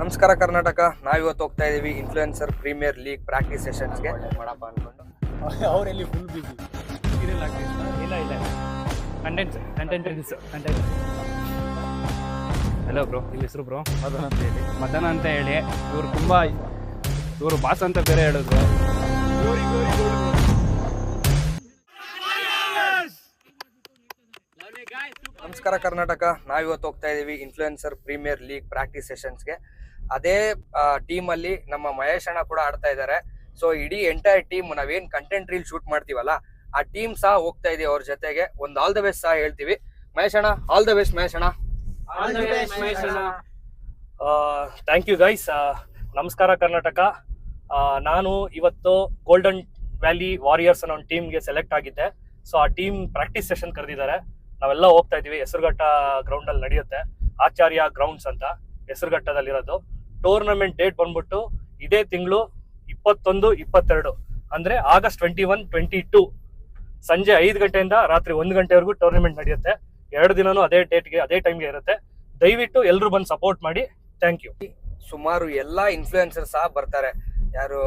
ನಮಸ್ಕಾರ ಕರ್ನಾಟಕ. ನಾವಿವತ್ತು ಹೋಗ್ತಾ ಇದೀವಿ ಇನ್ಫ್ಲುಯೆನ್ಸರ್ ಪ್ರೀಮಿಯರ್ ಲೀಗ್ ಪ್ರಾಕ್ಟೀಸ್ ಸೆಷನ್ಸ್ಗೆ. ಮಾಡಪ್ಪ ಅನ್ಕೊಂಡು ಅವರೆಲ್ಲಿ ಫುಲ್ ಬಿಸಿ ಸೀರಿಯಲ್ ಆಗ್ತಿಲ್ಲ. ಇಲ್ಲ ಕಂಟೆಂಟ್ ಹಲೋ ಬ್ರೋ, ನಿಮ್ಮ ಹೆಸರು ಬ್ರೋ? ಮದನ ಅಂತ ಹೇಳಿ. ಇವರು ಬಾಸ್ ಅಂತ ಬೇರೆ ಹೇಳಿದ್ರು. ನಮಸ್ಕಾರ ಕರ್ನಾಟಕ. ನಾವಿವತ್ತು ಹೋಗ್ತಾ ಇದೀವಿ ಇನ್ಫ್ಲುಯೆನ್ಸರ್ ಪ್ರೀಮಿಯರ್ ಲೀಗ್ ಪ್ರಾಕ್ಟೀಸ್ ಸೆಷನ್ಸ್ಗೆ. ಅದೇ ಟೀಮ್ ಅಲ್ಲಿ ನಮ್ಮ ಮಹೇಶ್ ಅಣ್ಣ ಕೂಡ ಆಡ್ತಾ ಇದ್ದಾರೆ. ಸೊ ಇಡೀ ಎಂಟೈರ್ ಟೀಮ್ ನಾವೇನ್ ಕಂಟೆಂಟ್ ರೀಲ್ ಶೂಟ್ ಮಾಡ್ತೀವಲ್ಲ, ಆ ಟೀಮ್ ಸಹ ಹೋಗ್ತಾ ಇದೀವಿ ಅವ್ರ ಜೊತೆಗೆ. ಒಂದು ಆಲ್ ದ ಬೆಸ್ಟ್ ಸಹ ಹೇಳ್ತೀವಿ. ಮಹೇಶ್ ಅಣ್ಣ, ಆಲ್ ದ ಬೆಸ್ಟ್ ಮಹೇಶ್ ಅಣ್ಣ. Thank you guys. ನಮಸ್ಕಾರ ಕರ್ನಾಟಕ. ನಾನು ಇವತ್ತು ಗೋಲ್ಡನ್ ವ್ಯಾಲಿ ವಾರಿಯರ್ಸ್ ಅನ್ನೋ ಒಂದು ಟೀಮ್ಗೆ ಸೆಲೆಕ್ಟ್ ಆಗಿದ್ದೆ. ಸೊ ಆ ಟೀಮ್ ಪ್ರಾಕ್ಟೀಸ್ ಸೆಷನ್ ಕರೆದಿದ್ದಾರೆ. ನಾವೆಲ್ಲ ಹೋಗ್ತಾ ಇದೀವಿ. ಹೆಸರುಘಟ್ಟ ಗ್ರೌಂಡ್ ಅಲ್ಲಿ ನಡೆಯುತ್ತೆ. ಆಚಾರ್ಯ ಗ್ರೌಂಡ್ಸ್ ಅಂತ ಹೆಸರುಘಟ್ಟದಲ್ಲಿರೋದು. ಟೂರ್ನಮೆಂಟ್ ಡೇಟ್ ಬಂದ್ಬಿಟ್ಟು ಇದೇ ತಿಂಗಳು 21, 22 ಅಂದ್ರೆ August 21, 22 ಸಂಜೆ 5 ಗಂಟೆಯಿಂದ ರಾತ್ರಿ 1 ಗಂಟೆವರೆಗೂ ಟೂರ್ನಮೆಂಟ್ ನಡೆಯುತ್ತೆ. 2 ದಿನನೂ ಅದೇ ಡೇಟ್ಗೆ ಅದೇ ಟೈಮ್ಗೆ ಇರುತ್ತೆ. ದಯವಿಟ್ಟು ಎಲ್ಲರೂ ಬಂದು ಸಪೋರ್ಟ್ ಮಾಡಿ. Thank you. ಸುಮಾರು ಎಲ್ಲಾ ಇನ್ಫ್ಲುಯೆನ್ಸರ್ ಸಹ ಬರ್ತಾರೆ. ಯಾರು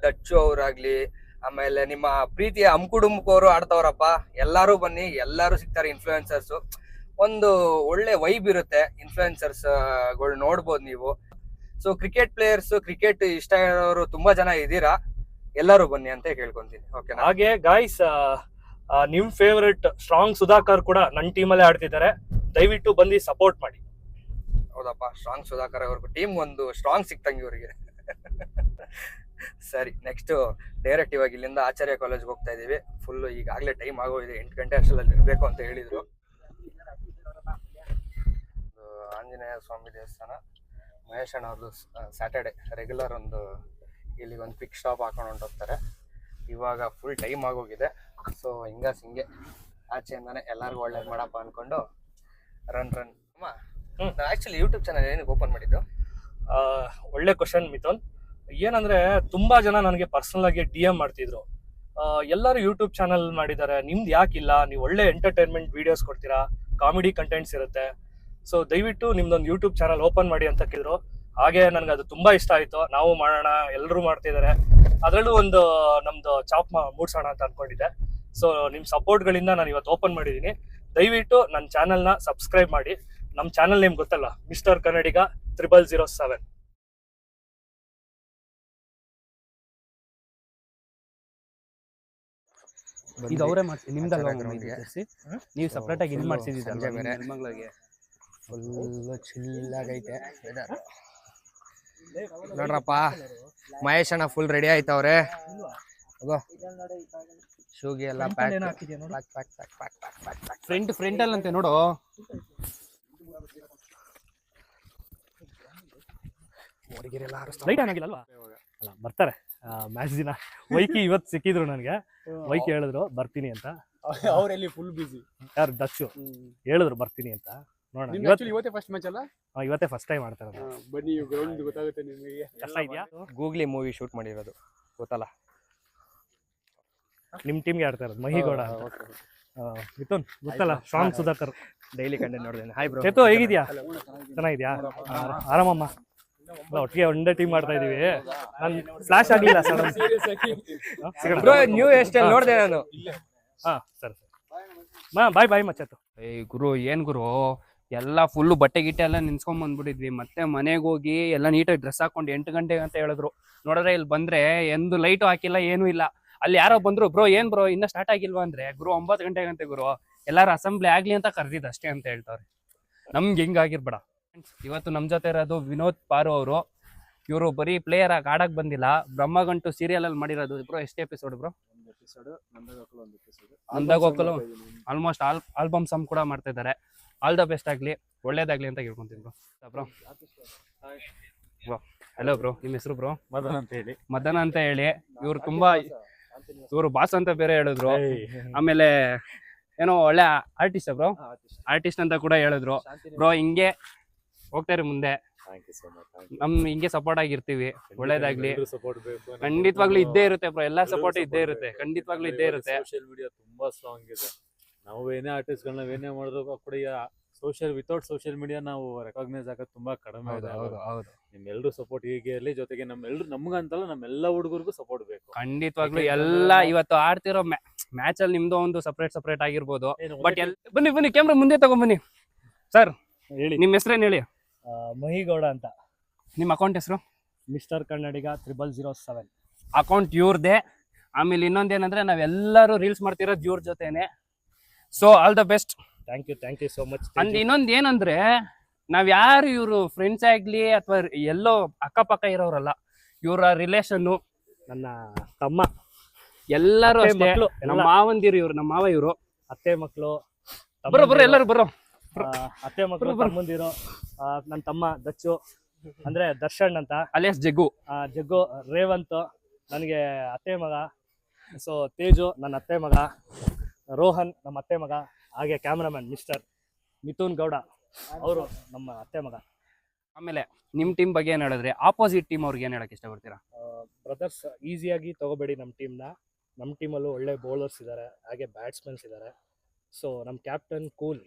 ದಚ್ಚು ಅವರಾಗ್ಲಿ, ಆಮೇಲೆ ನಿಮ್ಮ ಪ್ರೀತಿಯ ಅಮ್ಕುಡುಂಬಕವರು ಆಡ್ತವ್ರಪ್ಪ. ಎಲ್ಲಾರು ಬನ್ನಿ, ಎಲ್ಲಾರು ಸಿಗ್ತಾರೆ ಇನ್ಫ್ಲುಯೆನ್ಸರ್ಸ್. ಒಂದು ಒಳ್ಳೆ ವೈಬ್ ಇರುತ್ತೆ. ಇನ್ಫ್ಲುಯೆನ್ಸರ್ಸ್ ಗಳು ನೋಡ್ಬೋದು ನೀವು. ಸೊ ಕ್ರಿಕೆಟ್ ಪ್ಲೇಯರ್ಸ್, ಕ್ರಿಕೆಟ್ ಇಷ್ಟ ಇರೋರು ತುಂಬಾ ಜನ ಇದ್ದೀರಾ. ಎಲ್ಲರೂ ಬನ್ನಿ ಅಂತ ಕೇಳ್ಕೊಂತೀನಿ. ಓಕೆ. ಹಾಗೆ ಗಾಯ್ಸ್, ನಿಮ್ ಫೇವರೆಟ್ ಸ್ಟ್ರಾಂಗ್ ಸುಧಾಕರ್ ಕೂಡ ನನ್ನ ಟೀಮಲ್ಲೇ ಆಡ್ತಿದ್ದಾರೆ. ದಯವಿಟ್ಟು ಬಂದು ಸಪೋರ್ಟ್ ಮಾಡಿ. ಹೌದಪ್ಪ, ಸ್ಟ್ರಾಂಗ್ ಸುಧಾಕರ್ ಅವ್ರಿಗೂ ಟೀಮ್ ಒಂದು ಸ್ಟ್ರಾಂಗ್ ಸಿಕ್ತಂಗೆ ಇವರಿಗೆ. ಸರಿ, ನೆಕ್ಸ್ಟ್ ಡೈರೆಕ್ಟ್ ಇವಾಗ ಇಲ್ಲಿಂದ ಆಚಾರ್ಯ ಕಾಲೇಜ್ಗೆ ಹೋಗ್ತಾ ಇದೀವಿ. ಫುಲ್ ಈಗಾಗಲೇ ಟೈಮ್ ಆಗೋಗಿದೆ. 8 ಗಂಟೆ ಅಷ್ಟರಲ್ಲಿ ಇರಬೇಕು ಅಂತ ಹೇಳಿದ್ರು. ಆಂಜನೇಯ ಸ್ವಾಮಿ ದೇವಸ್ಥಾನ. ಮಹೇಶ್ ಅಣ್ಣ ಅವ್ರದ್ದು ಸ್ಯಾಟರ್ಡೆ ರೆಗ್ಯುಲರ್ ಒಂದು ಇಲ್ಲಿಗೆ ಒಂದು ಪಿಕ್ ಸ್ಟಾಪ್ ಹಾಕೊಂಡು ಹೊಂಟೋಗ್ತಾರೆ. ಇವಾಗ ಫುಲ್ ಟೈಮ್ ಆಗೋಗಿದೆ. ಸೊ ಹಿಂಗೆ ಆಚೆಯಿಂದಾನೆ ಎಲ್ಲರಿಗೂ ಒಳ್ಳೇದು ಮಾಡಪ್ಪ ಅನ್ಕೊಂಡು ರನ್ ಆಕ್ಚುಲಿ ಯೂಟ್ಯೂಬ್ ಚಾನಲ್ ಏನಕ್ಕೆ ಓಪನ್ ಮಾಡಿದ್ದು? ಒಳ್ಳೆ ಕ್ವಶನ್ ಮಿಥುನ್. ಏನಂದ್ರೆ ತುಂಬಾ ಜನ ನನಗೆ ಪರ್ಸನಲ್ ಆಗಿ DM ಮಾಡ್ತಿದ್ರು. ಎಲ್ಲರೂ ಯೂಟ್ಯೂಬ್ ಚಾನಲ್ ಮಾಡಿದ್ದಾರೆ, ನಿಮ್ದು ಯಾಕಿಲ್ಲ? ನೀವು ಒಳ್ಳೆ ಎಂಟರ್ಟೈನ್ಮೆಂಟ್ ವಿಡಿಯೋಸ್ ಕೊಡ್ತೀರಾ, ಕಾಮಿಡಿ ಕಂಟೆಂಟ್ಸ್ ಇರುತ್ತೆ. ಸೊ ದಯವಿಟ್ಟು ನಿಮ್ದೊಂದು ಯೂಟ್ಯೂಬ್ ಚಾನಲ್ ಓಪನ್ ಮಾಡಿ ಅಂತ ಕೇಳಿದ್ರು. ಹಾಗೆ ನನಗೆ ಅದು ತುಂಬಾ ಇಷ್ಟ ಆಯ್ತು. ನಾವು ಮಾಡೋಣ, ಎಲ್ಲರೂ ಮಾಡ್ತಿದ್ದಾರೆ. ಅದರಲ್ಲೂ ಒಂದು ನಮ್ದು ಚಾಪ್ ಮೂಡ್ಸೋಣ ಅಂತ ಅನ್ಕೊಂಡಿದ್ದೆ. ಸೊ ನಿಮ್ ಸಪೋರ್ಟ್ಗಳಿಂದ ನಾನು ಇವತ್ತು ಓಪನ್ ಮಾಡಿದ್ದೀನಿ. ದಯವಿಟ್ಟು ನನ್ನ ಚಾನಲ್ನ ಸಬ್ಸ್ಕ್ರೈಬ್ ಮಾಡಿ. ನಮ್ಮ ಚಾನಲ್ ನೇಮ್ ಗೊತ್ತಲ್ಲ, ಮಿಸ್ಟರ್ ಕನ್ನಡಿಗ 0007. ಇದು ಅವರೇ ಮಾಡ್ತೀವಿ, ನಿಮ್ದಲ್ವಾ? ನೀವು ಸಪ್ರೇಟ್ ಆಗಿ ಇಲ್ಲಿ ಮಾಡ್ಸಿದ್ದೀರಿ ಫುಲ್ ಚಿಲ್ಲಾಗೈತೆ. ನೋಡ್ರಪ್ಪ, ಮಹೇಶ್ ಅಣ್ಣ ಫುಲ್ ರೆಡಿ ಆಯ್ತವ್ರೆ. ಶೂಗೆ ಎಲ್ಲ ಫ್ರಂಟ್ ಅಲ್ಲಂತೆ ನೋಡು. ಲೈಟ್ ಆಗಿಲ್ಲಲ್ವಾ? ಅಲ್ಲ, ಬರ್ತಾರೆ ಮ್ಯಾಚ್ ದಿನ. ವೈಕಿ ಇವತ್ತು ಸಿಕ್ಕಿದ್ರು ನನಗೆ. ವೈಕಿ ಹೇಳಿದ್ರು ಬರ್ತೀನಿ ಅಂತ. ಅವರೆಲ್ಲಿ ಫುಲ್ ಬಿಸಿ. ಯಾರು? ದಚ್ಚು ಹೇಳಿದ್ರು ಬರ್ತೀನಿ ಅಂತ. ನೋಡೋಣ. ಇವತ್ತೇ ಫಸ್ಟ್ ಮ್ಯಾಚ್ ಅಲ್ಲ? ಇವತ್ತೇ ಫಸ್ಟ್ ಟೈಮ್ ಆಡ್ತಾರೆ. ಬನ್ನಿ, ಗ್ರೌಂಡ್ ಗೊತ್ತಾಗುತ್ತೆ ನಿಮಗೆ. ಕಷ್ಟ ಇದೆಯಾ? ಗೂಗ್ಲಿ ಮೂವಿ ಶೂಟ್ ಮಾಡಿರೋದು ಗೊತ್ತಲ್ಲ? ನಿಮ್ ಟೀಮ್ಗೆ ಆಡ್ತಾ ಇರೋದು ಮಹಿಗೌಡ. ಮಿಥುನ್ ಗೊತ್ತಲ್ಲ, ಸ್ಟ್ರಾಂಗ್ ಸುಧಾಕರ್. ಡೈಲಿ ಕಂಟೆಂಟ್ ನೋಡಿದ್ದೇನೆ. Hi bro. ಚೇತು, ಹೇಗಿದ್ಯಾ? ಚೆನ್ನಾಗಿದ್ಯಾ? ಆರಾಮಮ್ಮ. ಒಟ್ಟಿಗೆ ಒಂದೇ ಟೀಮ್ ಮಾಡ್ತಾ ಇದೀವಿ. ನನ್ ಫ್ಲಾಶ್ ಆಗ್ಲಿಲ್ಲ ಬ್ರೋ, ನ್ಯೂ ಹೇರ್ ಸ್ಟೈಲ್ ನೋಡಿದೆ ನಾನು. ಹಾ ಸರಿ. ಬಾಯ್ ಮಚ್ಚತ್ತು. ಗುರು, ಏನ್ ಗುರು, ಎಲ್ಲ ಫುಲ್ಲು ಬಟ್ಟೆ ಗಿಟ್ಟೆ ಎಲ್ಲ ನಿನ್ಸ್ಕೊಂಡ್ ಬಂದ್ಬಿಟ್ಟಿದ್ವಿ. ಮತ್ತೆ ಮನೆಗೆ ಹೋಗಿ ಎಲ್ಲ ನೀಟಾಗಿ ಡ್ರೆಸ್ ಹಾಕೊಂಡು 8 ಗಂಟೆಗೆ ಅಂತ ಹೇಳಿದ್ರು. ನೋಡಿದ್ರೆ ಇಲ್ಲಿ ಬಂದ್ರೆ ಎಂದು ಲೈಟು ಹಾಕಿಲ್ಲ, ಏನೂ ಇಲ್ಲ. ಅಲ್ಲಿ ಯಾರೋ ಬಂದ್ರು, ಬ್ರೋ ಏನ್ ಬ್ರೋ ಇನ್ನ ಸ್ಟಾರ್ಟ್ ಆಗಿಲ್ವಾ ಅಂದ್ರೆ, ಗುರು 9 ಗಂಟೆಗಂತೆ ಗುರು. ಎಲ್ಲಾರು ಅಸೆಂಬ್ಲಿ ಆಗ್ಲಿ ಅಂತ ಕರೆದಿದ್ದು ಅಷ್ಟೇ ಅಂತ ಹೇಳ್ತಾರೆ. ನಮ್ಗೆ ಹಿಂಗಾಗಿರ್ಬೇಡ. ಇವತ್ತು ನಮ್ ಜೊತೆ ಇರೋದು ವಿನೋದ್ ಪಾರು ಅವರು. ಇವರು ಬರೀ ಪ್ಲೇಯರ್ ಆಗಿ ಆಡಕ್ ಬಂದಿಲ್ಲ, ಬ್ರಹ್ಮಗಂಟು ಸೀರಿಯಲ್ ಅಲ್ಲಿ ಮಾಡಿರೋದು. ಬ್ರೋ ಎಷ್ಟು episode bro? Nandagokula almost album some ಕೂಡ ಮಾಡ್ತಾ ಇದ್ದಾರೆ. ಆಲ್ ದ ಬೆಸ್ಟ್ ಆಗ್ಲಿ, ಒಳ್ಳೇದಾಗ್ಲಿ ಅಂತ ಕೇಳ್ಕೊಂತೀನಿ ಬ್ರೋ. ಹಲೋ ಬ್ರೋ, ನಿಮ್ಮ ಹೆಸರು ಬ್ರೋ? ಮದನ ಅಂತ ಹೇಳಿ. ಇವರು ಬಾಸ್ ಅಂತ ಬೇರೆ ಹೇಳಿದ್ರು. ಆಮೇಲೆ ಏನೋ ಒಳ್ಳೆ ಆರ್ಟಿಸ್ಟ್ ಬ್ರೋ, ಆರ್ಟಿಸ್ಟ್ ಅಂತ ಕೂಡ ಹೇಳಿದ್ರು. ಬ್ರೋ ಹಿಂಗೆ ಹೋಗ್ತಾರೆ ಮುಂದೆ, ನಮ್ ಹಿಂಗೆ ಸಪೋರ್ಟ್ ಆಗಿರ್ತೀವಿ. ಒಳ್ಳೇದಾಗ್ಲಿ. ಖಂಡಿತವಾಗ್ಲೂ ಇದ್ದೇ ಇರುತ್ತೆ ಬ್ರೋ, ಎಲ್ಲಾ ಸಪೋರ್ಟ್ ಇದ್ದೇ ಇರುತ್ತೆ, ಖಂಡಿತವಾಗ್ಲೂ ಇದ್ದೇ ಇರುತ್ತೆ. ಸೋಷಿಯಲ್ ಮೀಡಿಯಾ ತುಂಬಾ ಸ್ಟ್ರಾಂಗ್ ಇದೆ. ನಾವು ಏನೇ ಆರ್ಟಿಸ್ಟ್ ಗಳನ್ನ ಏನೇ ಮಾಡಿದ್ರು ಕೂಡ ವಿತೌಟ್ ಸೋಷಿಯಲ್ ಮೀಡಿಯಾ ನಾವು ರೆಕಾಗ್ನೈಸ್ ಆಗೋದು ತುಂಬಾ ಕಡಿಮೆ ಹೌದು ಇದೆ. ಹೌದು ಹೌದು ನಿಮ್ಮೆಲ್ಲರೂ ಸಪೋರ್ಟ್ ಹೀಗೆ ಇರಲಿ, ಜೊತೆಗೆ ನಮ್ಗಂತಲ್ಲ ನಮ್ಮೆಲ್ಲ ಹುಡುಗರಿಗೂ ಸಪೋರ್ಟ್ ಬೇಕು. ಖಂಡಿತವಾಗ್ಲೂ ಯಾಕೆಂತಂದ್ರೆ ಎಲ್ಲ ಇವತ್ತು ಆಡ್ತಿರೋ ಮ್ಯಾಚ್ ಅಲ್ಲಿ ನಿಮ್ದು ಒಂದು ಸಪರೇಟ್ ಆಗಿರ್ಬೋದು. ಏನು ಬಟ್ ಬನ್ನಿ ಕ್ಯಾಮ್ರಾ ಮುಂದೆ ತಗೊಂಬನ್ನಿ ಸರ್. ಹೇಳಿ. ನಿಮ್ಮ ಹೆಸರೇನು ಹೇಳಿ? ಮಹಿಗೌಡ ಅಂತ, ನಿಮ್ಮ ಅಕೌಂಟ್ ಹೆಸರು? ಮಿಸ್ಟರ್ ಕನ್ನಡಿಗ 0007. ಅಕೌಂಟ್ ಇವ್ರದೇ. ಆಮೇಲೆ ಇನ್ನೊಂದೇನಂದ್ರೆ ನಾವೆಲ್ಲರೂ ರೀಲ್ಸ್ ಮಾಡ್ತಿರೋದು ಇವ್ರ ಜೊತೆನೆ. So all the best. Thank you so much. And ಇನ್ನೊಂದ್ ಏನಂದ್ರೆ ನಾವ್ ಯಾರು ಇವ್ರು ಫ್ರೆಂಡ್ಸ್ ಆಗ್ಲಿ ಅಥವಾ ಎಲ್ಲೋ ಅಕ್ಕಪಕ್ಕ ಇರೋರಲ್ಲ, ಇವರ ರಿಲೇಷನ್ನು, ನನ್ನ ತಮ್ಮ, ಎಲ್ಲರೂ ಅತ್ತೆ ಅಷ್ಟೇ. ಮಕ್ಳು, ನಮ್ಮ ಎಲ್ಲ. ಮಾವಂದಿರು ಇವ್ರು, ನಮ್ಮ ಮಾವ ಇವರು. ಅತ್ತೆ ಮಕ್ಕಳು, ಬರೋ ಎಲ್ಲರೂ ಬರೋ. ಅತ್ತೆ ಮಕ್ಕಳು, ತಮ್ಮಂದಿರು, ನನ್ನ ತಮ್ಮ ದಚ್ಚು ಅಂದ್ರೆ ದರ್ಶನ್ ಅಂತ, ಅಲಿಯಾಸ್ ಜಗ್ಗು. ಜಗ್ಗು, ರೇವಂತ್ ನನಗೆ ಅತ್ತೆ ಮಗ, ಸೊ ತೇಜು ನನ್ನ ಅತ್ತೆ ಮಗ, ರೋಹನ್ ನಮ್ಮ ಅತ್ತೆ ಮಗ, ಹಾಗೆ ಕ್ಯಾಮ್ರಾಮನ್ ಮಿಸ್ಟರ್ ಮಿಥುನ್ ಗೌಡ ಅವರು ನಮ್ಮ ಅತ್ತೆ ಮಗ. ಆಮೇಲೆ ನಿಮ್ ಟೀಮ್ ಬಗ್ಗೆ ಏನ್ ಹೇಳಿದ್ರೆ ಆಪೋಸಿಟ್ ಟೀಮ್ ಅವ್ರಿಗೆ ಏನ್ ಹೇಳಕ್ ಇಷ್ಟಪಡ್ತೀರಾ? ಬ್ರದರ್ಸ್, ಈಸಿಯಾಗಿ ತಗೋಬೇಡಿ ನಮ್ಮ ಟೀಮ್ನ. ನಮ್ಮ ಟೀಮಲ್ಲೂ ಒಳ್ಳೆ ಬೌಲರ್ಸ್ ಇದ್ದಾರೆ, ಹಾಗೆ ಬ್ಯಾಟ್ಸ್ಮನ್ಸ್ ಇದ್ದಾರೆ. ಸೊ ನಮ್ಮ ಕ್ಯಾಪ್ಟನ್ ಕೂಲ್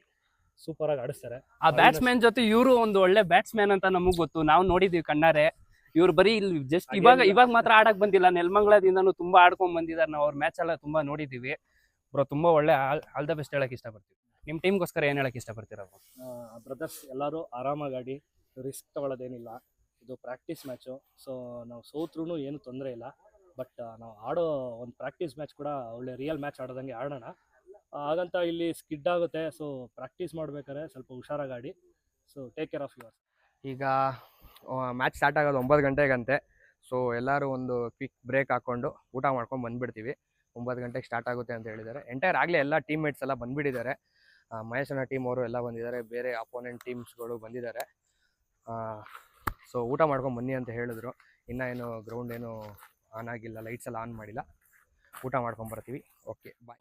ಸೂಪರ್ ಆಗಿ ಆಡಿಸ್ತಾರೆ. ಆ ಬ್ಯಾಟ್ಸ್ಮನ್ ಜೊತೆ ಇವರು ಒಂದು ಒಳ್ಳೆ ಬ್ಯಾಟ್ಸ್ಮನ್ ಅಂತ ನಮಗ್ ಗೊತ್ತು, ನಾವು ನೋಡಿದೀವಿ ಕಣ್ಣಾರೆ. ಇವ್ರು ಬರೀ ಇಲ್ಲಿ ಜಸ್ಟ್ ಇವಾಗ ಮಾತ್ರ ಆಡಕ್ ಬಂದಿಲ್ಲ, ನೆಲಮಂಗಲದಿಂದನೂ ತುಂಬಾ ಆಡ್ಕೊಂಡ್ ಬಂದಿದ್ದಾರೆ. ನಾವು ಅವ್ರ ಮ್ಯಾಚ್ ಎಲ್ಲ ತುಂಬಾ ನೋಡಿದೀವಿ. ಬ್ರೋ ತುಂಬಾ ಒಳ್ಳೆ ಆಲ್ ದ ಬೆಸ್ಟ್ ಹೇಳಕ್ ಇಷ್ಟಪಡ್ತೀವಿ. ನಿಮ್ ಟೀಮ್ಗೋಸ್ಕರ ಏನ್ ಹೇಳಕ್ ಇಷ್ಟಪಡ್ತೀರಾ? ಬ್ರದರ್ಸ್ ಎಲ್ಲರೂ ಆರಾಮಾಗಿ ಆಡಿ, ರಿಸ್ಕ್ ತಗೊಳ್ಳೋದೇನಿಲ್ಲ. ಇದು ಪ್ರಾಕ್ಟೀಸ್ ಮ್ಯಾಚು, ಸೊ ನಾವು ಸೋತ್ರೂ ಏನು ತೊಂದರೆ ಇಲ್ಲ. ಬಟ್ ನಾವು ಆಡೋ ಒಂದು ಪ್ರಾಕ್ಟೀಸ್ ಮ್ಯಾಚ್ ಕೂಡ ಒಳ್ಳೆ ರಿಯಲ್ ಮ್ಯಾಚ್ ಆಡೋದಂಗೆ ಆಡೋಣ. ಹಾಗಂತ ಇಲ್ಲಿ ಸ್ಕಿಡ್ ಆಗುತ್ತೆ, ಸೊ ಪ್ರಾಕ್ಟೀಸ್ ಮಾಡ್ಬೇಕಾದ್ರೆ ಸ್ವಲ್ಪ ಹುಷಾರಾಗಿ ಆಡಿ. So take care of your. ಈಗ ಮ್ಯಾಚ್ ಸ್ಟಾರ್ಟ್ ಆಗೋದು 9 ಗಂಟೆಗಂತೆ. ಸೊ ಎಲ್ಲರೂ ಒಂದು ಕ್ವಿಕ್ ಬ್ರೇಕ್ ಹಾಕ್ಕೊಂಡು ಊಟ ಮಾಡ್ಕೊಂಡು ಬಂದುಬಿಡ್ತೀವಿ. 9 ಗಂಟೆಗೆ ಸ್ಟಾರ್ಟ್ ಆಗುತ್ತೆ ಅಂತ ಹೇಳಿದ್ದಾರೆ. ಎಂಟೈರ್ ಆಗಲೇ ಎಲ್ಲ ಟೀಮ್ಮೇಟ್ಸ್ ಎಲ್ಲ ಬಂದುಬಿಟ್ಟಿದ್ದಾರೆ. ಮಹೇಶನ ಟೀಮ್ ಅವರು ಎಲ್ಲ ಬಂದಿದ್ದಾರೆ, ಬೇರೆ ಅಪೋನೆಂಟ್ ಟೀಮ್ಸ್ಗಳು ಬಂದಿದ್ದಾರೆ. ಸೊ ಊಟ ಮಾಡ್ಕೊಂಡು ಬನ್ನಿ ಅಂತ ಹೇಳಿದ್ರು. ಇನ್ನೂ ಏನು ಗ್ರೌಂಡ್ ಏನು ಆನ್ ಆಗಿಲ್ಲ, ಲೈಟ್ಸ್ ಎಲ್ಲ ಆನ್ ಮಾಡಿಲ್ಲ. ಊಟ ಮಾಡ್ಕೊಂಡು ಬರ್ತೀವಿ. Okay bye.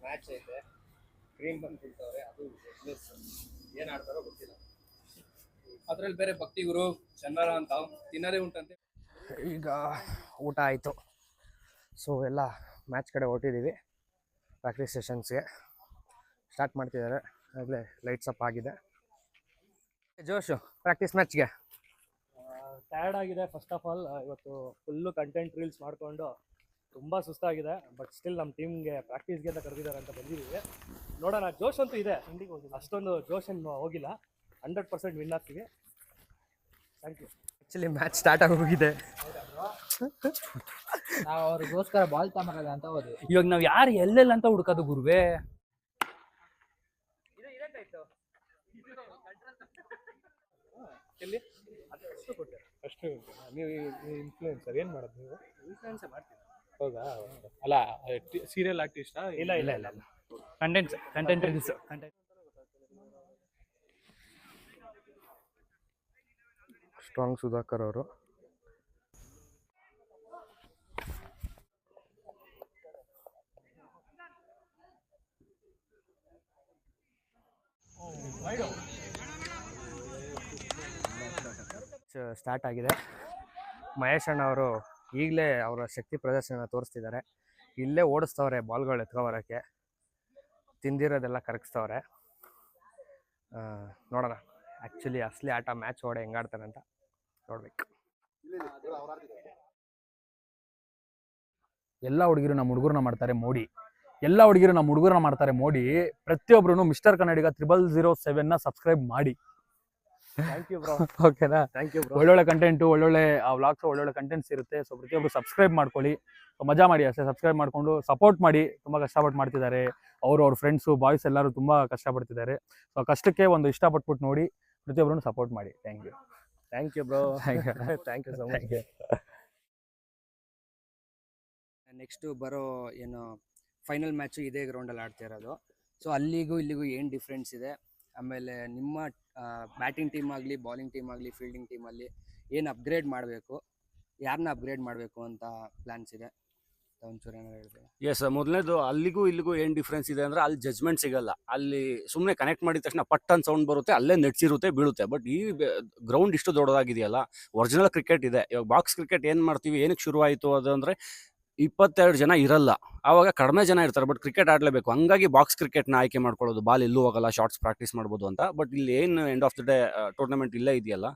ಮ್ಯಾಚ್ ಐತೆ, ಕ್ರೀಮ್ ಬಂದು ಕೊಡ್ತವ್ರೆ, ಅದು ಏನು ಆಡ್ತಾರೋ ಗೊತ್ತಿಲ್ಲ. ಅದ್ರಲ್ಲಿ ಬೇರೆ ಭಕ್ತಿ ಗುರು ಚಂದ್ರ ಅಂತ ತಿನ್ನದೇ ಉಂಟಂತೆ. ಈಗ ಊಟ ಆಯಿತು. ಸೊ ಎಲ್ಲ ಮ್ಯಾಚ್ ಕಡೆ ಹೊರಟಿದ್ದೀವಿ. ಪ್ರಾಕ್ಟೀಸ್ ಸೆಷನ್ಸ್ಗೆ ಸ್ಟಾರ್ಟ್ ಮಾಡ್ತಿದ್ದಾರೆ. ಆಗಲೇ ಲೈಟ್ಸ್ ಅಪ್ ಆಗಿದೆ. ಜೋಶು ಪ್ರಾಕ್ಟೀಸ್ ಮ್ಯಾಚ್ಗೆ. ಟಯರ್ಡ್ ಆಗಿದೆ. ಫಸ್ಟ್ ಆಫ್ ಆಲ್ ಇವತ್ತು ಫುಲ್ಲು ಕಂಟೆಂಟ್ ರೀಲ್ಸ್ ಮಾಡಿಕೊಂಡು ತುಂಬ ಸುಸ್ತಾಗಿದೆ. ಬಟ್ ಸ್ಟಿಲ್ ನಮ್ಮ ಟೀಮ್ಗೆ ಪ್ರಾಕ್ಟೀಸ್ಗೆ ಅಂತ ಕರೆದಿದ್ದಾರೆ ಅಂತ ಬಂದಿದ್ದೀವಿ. ನೋಡೋಣ. ಜೋಶ್ ಅಂತೂ ಇದೆ, ಅಷ್ಟೊಂದು ಜೋಶ್ ಏನು ಹೋಗಿಲ್ಲ. 100% ವಿನ್ ಆಗ್ತೀವಿ. Thank you. Actually match start ಆಗೋಗಿದೆ. ನಾವು ಅವ್ರಿಗೋಸ್ಕರ ಬಾಲ್ ತಗೊಂಬರೋದ ಅಂತ ಹೋದ್ವಿ. ಇವಾಗ ನಾವ್ ಯಾರು ಎಲ್ಲೆಲ್ಲ ಅಂತ ಹುಡುಕೋದು ಗುರುವೇ? ಅಷ್ಟು ನೀವು ಇನ್ಫ್ಲೂಯೆನ್ಸರ್ ಏನು ಮಾಡೋದು ನೀವು? ಇನ್ಫ್ಲೂಯೆನ್ಸ್ ಮಾಡ್ತೀವಿ. ಹೌದಾ? ಅಲ್ಲ ಸೀರಿಯಲ್ ಆರ್ಟಿಸ್ಟಾ? ಇಲ್ಲ. Content reels. ಸ್ಟ್ರಾಂಗ್ ಸುಧಾಕರ್ ಅವರು. ಸ್ಟಾರ್ಟ್ ಆಗಿದೆ. ಮಹೇಶ್ ಅಣ್ಣ ಅವರು ಈಗಲೇ ಅವರ ಶಕ್ತಿ ಪ್ರದರ್ಶನ ತೋರಿಸ್ತಿದ್ದಾರೆ. ಇಲ್ಲೇ ಓಡಿಸ್ತವ್ರೆ ಬಾಲ್ಗಳು ಎತ್ಕೊಬರೋಕ್ಕೆ, ತಿಂದಿರೋದೆಲ್ಲ ಕರಗಿಸ್ತವ್ರೆ. ನೋಡೋಣ ಆ್ಯಕ್ಚುಲಿ ಅಸಲಿ ಆಟ ಮ್ಯಾಚ್ ಹೊಡೆ ಹೆಂಗಾಡ್ತಾರೆ ಅಂತ ನೋಡ್ಬೇಕು. ಎಲ್ಲ ಹುಡುಗಿರು ನಮ್ಮ ಹುಡುಗರನ್ನ ಮಾಡ್ತಾರೆ ಮೋಡಿ. ಪ್ರತಿಯೊಬ್ರು ಮಿಸ್ಟರ್ ಕನ್ನಡಿಗ 0007 ಸಬ್ಸ್ಕ್ರೈಬ್ ಮಾಡಿ. Thank you bro. ಓಕೆನಾ? Thank you bro. ಒಳ್ಳೊಳ್ಳೆ ಕಂಟೆಂಟು, ಒಳ್ಳೊಳ್ಳೆ ವ್ಲಾಗ್ಸ್, ಒಳ್ಳೊಳ್ಳೆ ಕಂಟೆಂಟ್ಸ್ ಇರುತ್ತೆ. ಸೊ ಪ್ರತಿಯೊಬ್ರು ಸಬ್ಸ್ಕ್ರೈಬ್ ಮಾಡ್ಕೊಳ್ಳಿ, ಮಜಾ ಮಾಡಿ ಅಷ್ಟೇ. ಸಬ್ಸ್ಕ್ರೈಬ್ ಮಾಡ್ಕೊಂಡು ಸಪೋರ್ಟ್ ಮಾಡಿ. ತುಂಬ ಕಷ್ಟಪಟ್ಟು ಮಾಡ್ತಿದ್ದಾರೆ ಅವ್ರ ಫ್ರೆಂಡ್ಸು, ಬಾಯ್ಸ್ ಎಲ್ಲರೂ ತುಂಬ ಕಷ್ಟಪಡ್ತಿದ್ದಾರೆ. ಸೊ ಕಷ್ಟಕ್ಕೆ ಒಂದು ಇಷ್ಟಪಟ್ಬಿಟ್ಟು ನೋಡಿ, ಪ್ರತಿಯೊಬ್ಬರನ್ನು ಸಪೋರ್ಟ್ ಮಾಡಿ. Thank you bro. Thank you so much. Next ಬರೋ ಏನು ಫೈನಲ್ ಮ್ಯಾಚು ಇದೇ ಗ್ರೌಂಡಲ್ಲಿ ಆಡ್ತಾ ಇರೋದು. ಸೊ ಅಲ್ಲಿಗೂ ಇಲ್ಲಿಗೂ ಏನು ಡಿಫ್ರೆನ್ಸ್ ಇದೆ, ಆಮೇಲೆ ನಿಮ್ಮ ಬ್ಯಾಟಿಂಗ್ ಟೀಮ್ ಆಗಲಿ, ಬೌಲಿಂಗ್ ಟೀಮ್ ಆಗಲಿ, ಫೀಲ್ಡಿಂಗ್ ಟೀಮಲ್ಲಿ ಏನು ಅಪ್ಗ್ರೇಡ್ ಮಾಡಬೇಕು, ಯಾರನ್ನ ಅಪ್ಗ್ರೇಡ್ ಮಾಡಬೇಕು ಅಂತ ಪ್ಲ್ಯಾನ್ಸ್ ಇದೆ. ಒಂಚೂರು ಏನಾದ್ರು ಹೇಳ್ತೀವಿ? ಎಸ್, ಮೊದಲನೇದು ಅಲ್ಲಿಗೂ ಇಲ್ಲಿಗೂ ಏನು ಡಿಫ್ರೆನ್ಸ್ ಇದೆ ಅಂದರೆ ಅಲ್ಲಿ ಜಜ್ಮೆಂಟ್ ಸಿಗಲ್ಲ. ಅಲ್ಲಿ ಸುಮ್ಮನೆ ಕನೆಕ್ಟ್ ಮಾಡಿದ ತಕ್ಷಣ ಪಟ್ ಅಂತ ಸೌಂಡ್ ಬರುತ್ತೆ, ಅಲ್ಲೇ ನೆಟ್ಸಿರುತ್ತೆ, ಬೀಳುತ್ತೆ. ಬಟ್ ಈ ಗ್ರೌಂಡ್ ಇಷ್ಟು ದೊಡ್ಡದಾಗಿದೆಯಲ್ಲ, ಒರಿಜಿನಲ್ ಕ್ರಿಕೆಟ್ ಇದೆ. ಇವಾಗ ಬಾಕ್ಸ್ ಕ್ರಿಕೆಟ್ ಏನು ಮಾಡ್ತೀವಿ, ಏನಕ್ಕೆ ಶುರುವಾಯಿತು ಅದು ಅಂದರೆ 22 ಜನ ಇರಲ್ಲ, ಆವಾಗ ಕಡಿಮೆ ಜನ ಇರ್ತಾರೆ, ಬಟ್ ಕ್ರಿಕೆಟ್ ಆಡಲೇಬೇಕು. ಹಂಗಾಗಿ ಬಾಕ್ಸ್ ಕ್ರಿಕೆಟ್ನ ಆಯ್ಕೆ ಮಾಡ್ಕೊಳ್ಳೋದು, ಬಾಲ್ ಎಲ್ಲೂ ಹೋಗಲ್ಲ, ಶಾರ್ಟ್ಸ್ ಪ್ರಾಕ್ಟೀಸ್ ಮಾಡ್ಬೋದು ಅಂತ. ಬಟ್ ಇಲ್ಲಿ ಏನು end of the day tournament ಇಲ್ಲೇ ಇದೆಯಲ್ಲ,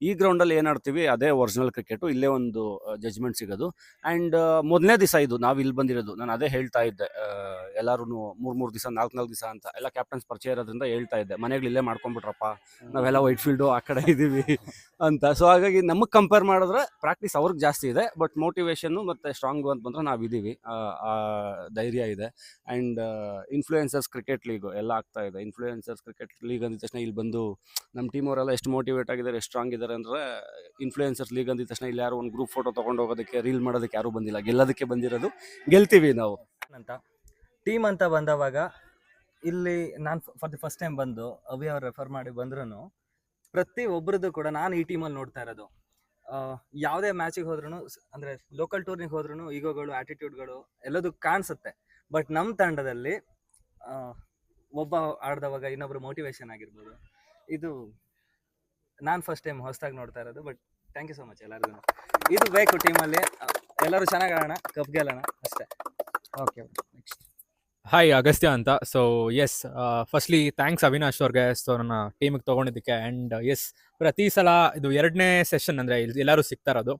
ಈ ಗ್ರೌಂಡಲ್ಲಿ ಏನು ಆಡ್ತೀವಿ ಅದೇ ಒರಿಜಿನಲ್ ಕ್ರಿಕೆಟು. ಇಲ್ಲೇ ಒಂದು ಜಜ್ಮೆಂಟ್ ಸಿಗೋದು. ಆ್ಯಂಡ್ ಮೊದಲನೇ ದಿವಸ ಇದು ನಾವು ಇಲ್ಲಿ ಬಂದಿರೋದು. ನಾನು ಅದೇ ಹೇಳ್ತಾ ಇದ್ದೆ, ಎಲ್ಲರೂ 3 ದಿವಸ 4 ದಿವಸ ಅಂತ ಎಲ್ಲ ಕ್ಯಾಪ್ಟನ್ಸ್ ಪರಿಚಯ ಇರೋದ್ರಿಂದ ಹೇಳ್ತಾ ಇದ್ದೆ, ಮನೆಗಳು ಇಲ್ಲೇ ಮಾಡ್ಕೊಂಡ್ಬಿಟ್ರಪ್ಪ, ನಾವೆಲ್ಲ ವೈಟ್ ಫೀಲ್ಡು ಆ ಕಡೆ ಇದ್ದೀವಿ ಅಂತ. ಸೊ ಹಾಗಾಗಿ ನಮಗೆ ಕಂಪೇರ್ ಮಾಡಿದ್ರೆ ಪ್ರಾಕ್ಟೀಸ್ ಅವ್ರಿಗೆ ಜಾಸ್ತಿ ಇದೆ, ಬಟ್ ಮೋಟಿವೇಶನ್ನು ಮತ್ತು ಸ್ಟ್ರಾಂಗು ಅಂತ ಬಂದರೆ ನಾವಿದ್ದೀವಿ, ಆ ಧೈರ್ಯ ಇದೆ. ಆ್ಯಂಡ್ ಇನ್ಫ್ಲೂಯೆನ್ಸರ್ಸ್ ಕ್ರಿಕೆಟ್ ಲೀಗು ಎಲ್ಲ ಆಗ್ತಾ ಇದೆ. ಇನ್ಫ್ಲೂಯೆನ್ಸರ್ಸ್ ಕ್ರಿಕೆಟ್ ಲೀಗ್ ಅಂದಿದ ತಕ್ಷಣ ಇಲ್ಲಿ ಬಂದು ನಮ್ಮ ಟೀಮ್ ಅವರೆಲ್ಲ ಎಷ್ಟು ಮೋಟಿವೇಟ್ ಆಗಿದ್ದಾರೆ, ಎಷ್ಟು ಸ್ಟ್ರಾಂಗ್ ಇದ್ದಾರೆ ಅಂದರೆ, ಇನ್ಫ್ಲೂಯೆನ್ಸರ್ಸ್ ಲೀಗ್ ಅಂದಿದ ತಕ್ಷಣ ಇಲ್ಲಿ ಯಾರು ಒಂದು ಗ್ರೂಪ್ ಫೋಟೋ ತೊಗೊಂಡು ಹೋಗೋದಕ್ಕೆ, ರೀಲ್ ಮಾಡೋದಕ್ಕೆ ಯಾರೂ ಬಂದಿಲ್ಲ, ಗೆಲ್ಲೋದಕ್ಕೆ ಬಂದಿರೋದು, ಗೆಲ್ತೀವಿ ನಾವು ಅಂತ. ಟೀಮ್ ಅಂತ ಬಂದವಾಗ ಇಲ್ಲಿ ನಾನು ಫಾರ್ ದಿ ಫಸ್ಟ್ ಟೈಮ್ ಬಂದು ಅವಿ ಅವ್ರು ರೆಫರ್ ಮಾಡಿ ಬಂದ್ರೂ ಪ್ರತಿ ಒಬ್ಬರದ್ದು ಕೂಡ ನಾನು ಈ ಟೀಮಲ್ಲಿ ನೋಡ್ತಾ ಇರೋದು, ಯಾವುದೇ ಮ್ಯಾಚಿಗೆ ಹೋದ್ರೂ ಅಂದರೆ ಲೋಕಲ್ ಟೂರ್ನಿಗೆ ಹೋದ್ರೂ ಈಗೋಗಳು, ಆ್ಯಟಿಟ್ಯೂಡ್ಗಳು ಎಲ್ಲದೂ ಕಾಣಿಸುತ್ತೆ. ಬಟ್ ನಮ್ಮ ತಂಡದಲ್ಲಿ ಒಬ್ಬ ಆಡ್ದವಾಗ ಇನ್ನೊಬ್ರು ಮೋಟಿವೇಶನ್ ಆಗಿರ್ಬೋದು, ಇದು ನಾನು ಫಸ್ಟ್ ಟೈಮ್ ಹೊಸದಾಗಿ ನೋಡ್ತಾ ಇರೋದು. But thank you so much ಎಲ್ಲರಿಗೂ. ಇದು ಬೇಕು ಟೀಮಲ್ಲಿ, ಎಲ್ಲರೂ ಚೆನ್ನಾಗಿ ಆಡೋಣ, ಕಪ್ ಗೆಲ್ಲೋಣ ಅಷ್ಟೇ. Okay, next. ಹಾಯ್, ಅಗಸ್ತ್ಯ ಅಂತ. So yes, firstly thanks Avinash ಅವ್ರಿಗೆ ಸೊ ನನ್ನ ಟೀಮಿಗೆ ತೊಗೊಂಡಿದ್ದಕ್ಕೆ. ಆ್ಯಂಡ್ ಎಸ್, ಪ್ರತಿ ಸಲ ಇದು 2ನೇ ಸೆಷನ್ ಅಂದರೆ ಎಲ್ಲರೂ ಸಿಗ್ತಾ ಇರೋದು.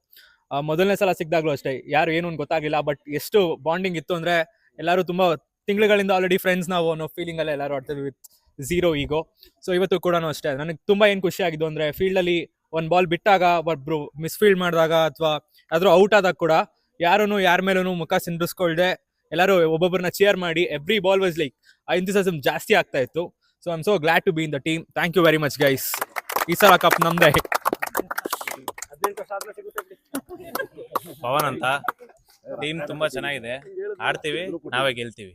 ಮೊದಲನೇ ಸಲ ಸಿಕ್ಕಿದಾಗಲೂ ಅಷ್ಟೇ ಯಾರು ಏನು ಗೊತ್ತಾಗಿಲ್ಲ, ಬಟ್ ಎಷ್ಟು ಬಾಂಡಿಂಗ್ ಇತ್ತು ಅಂದರೆ ಎಲ್ಲರೂ ತುಂಬ ತಿಂಗಳುಗಳಿಂದ ಆಲ್ರೆಡಿ ಫ್ರೆಂಡ್ಸ್ ನಾವು ಅನ್ನೋ ಫೀಲಿಂಗಲ್ಲೇ ಎಲ್ಲರೂ ಆಡ್ತೀವಿ ವಿತ್ ಝೀರೋ ಈಗೋ. ಸೊ ಇವತ್ತು ಕೂಡ ಅಷ್ಟೇ ನನಗೆ ತುಂಬ ಏನು ಖುಷಿ ಆಗಿದ್ದು ಅಂದರೆ, ಫೀಲ್ಡಲ್ಲಿ ಒಂದು ಬಾಲ್ ಬಿಟ್ಟಾಗ ಒಬ್ಬರು ಮಿಸ್ಫೀಲ್ಡ್ ಮಾಡಿದಾಗ ಅಥವಾ ಯಾರಾದರೂ ಔಟ್ ಆದಾಗ ಕೂಡ ಯಾರೂ ಯಾರ ಮೇಲೂ ಮುಖ ಸಿಂಡಿಸ್ಕೊಳ್ದೆ ಎಲ್ಲರೂ ಒಬ್ಬೊಬ್ಬರನ್ನ ಚೇರ್ ಮಾಡಿ every ball was like enthusiasm ಜಾಸ್ತಿ ಆಗ್ತಾ ಇತ್ತು. So I am so glad to be in the team. Thank you very much guys. ಈ ಸಲ ಕಪ್ ನಮ್ದೇ. ಪವನ್ ಅಂತ. ಟೀಮ್ ತುಂಬಾ ಚೆನ್ನಾಗಿದೆ, ಆಡ್ತೀವಿ, ನಾವೇ ಗೆಲ್ತೀವಿ.